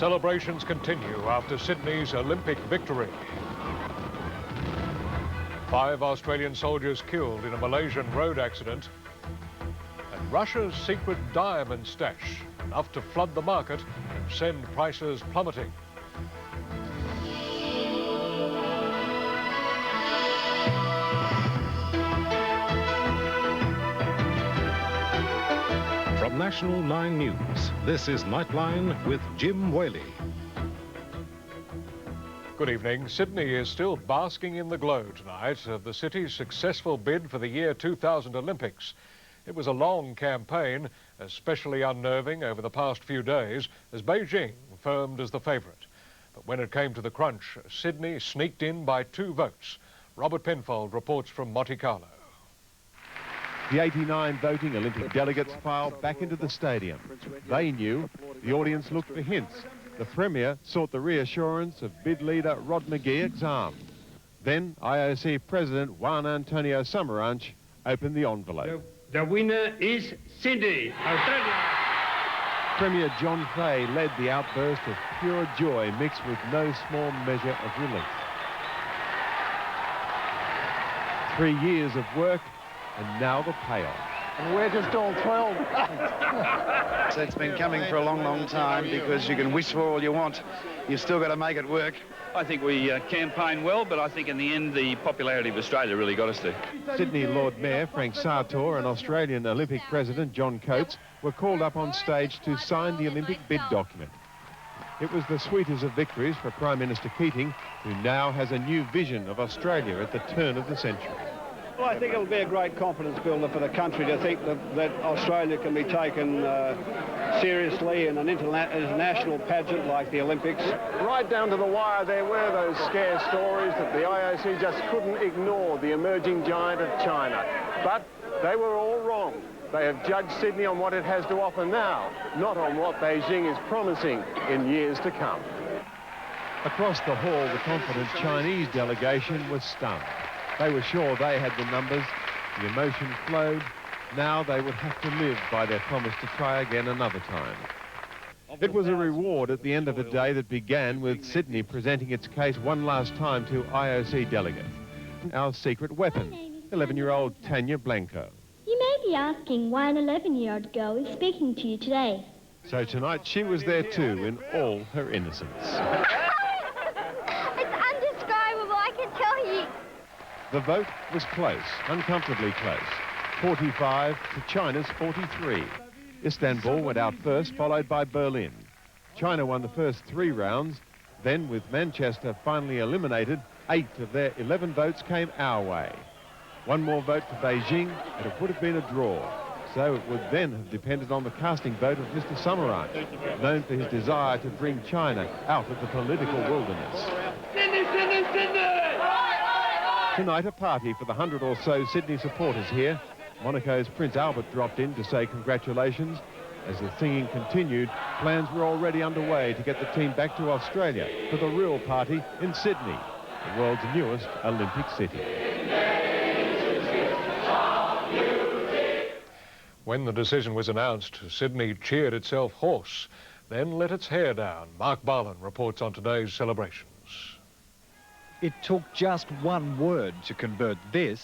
Celebrations continue after Sydney's Olympic victory. 5 Australian soldiers killed in a Malaysian road accident. And Russia's secret diamond stash, enough to flood the market and send prices plummeting. From National 9 News, this is Nightline with Jim Whaley. Good evening. Sydney is still basking in the glow tonight of the city's successful bid for the year 2000 Olympics. It was a long campaign, especially unnerving over the past few days, as Beijing firmed as the favourite. But when it came to the crunch, Sydney sneaked in by 2 votes. Robert Penfold reports from Monte Carlo. The 89 voting Olympic delegates filed back into the stadium. They knew, the audience looked for hints. The Premier sought the reassurance of bid leader Rod McGeouch's arm. Then IOC President Juan Antonio Samaranch opened the envelope. The winner is Sydney, Australia. Premier John Fay led the outburst of pure joy mixed with no small measure of relief. 3 years of work, and now the payoff. And we're just all thrilled. So it's been coming for a long, long time, because you can wish for all you want. You've still got to make it work. I think we campaigned well, but I think in the end the popularity of Australia really got us there. Sydney Lord Mayor Frank Sartor and Australian Olympic President John Coates were called up on stage to sign the Olympic bid document. It was the sweetest of victories for Prime Minister Keating, who now has a new vision of Australia at the turn of the century. Well, I think it'll be a great confidence builder for the country to think that Australia can be taken seriously in an international pageant like the Olympics. Right down to the wire, there were those scare stories that the IOC just couldn't ignore the emerging giant of China. But they were all wrong. They have judged Sydney on what it has to offer now, not on what Beijing is promising in years to come. Across the hall, the confident Chinese delegation was stunned. They were sure they had the numbers, the emotion flowed. Now they would have to live by their promise to try again another time. It was a reward at the end of a day that began with Sydney presenting its case one last time to IOC delegates. Our secret weapon, 11-year-old Tanya Blanco. You may be asking why an 11-year-old girl is speaking to you today. So tonight she was there too in all her innocence. It's undescribable, I can tell you. The vote was close, uncomfortably close. 45 to China's 43. Istanbul went out first, followed by Berlin. China won the first 3 rounds. Then, with Manchester finally eliminated, 8 of their 11 votes came our way. 1 more vote for Beijing, and it would have been a draw. So it would then have depended on the casting vote of Mr. Samaranch, known for his desire to bring China out of the political wilderness. Tonight, a party for the 100 or so Sydney supporters here. Monaco's Prince Albert dropped in to say congratulations. As the singing continued, plans were already underway to get the team back to Australia for the real party in Sydney, the world's newest Olympic city. When the decision was announced, Sydney cheered itself hoarse, then let its hair down. Mark Barlin reports on today's celebrations. It took just 1 word to convert this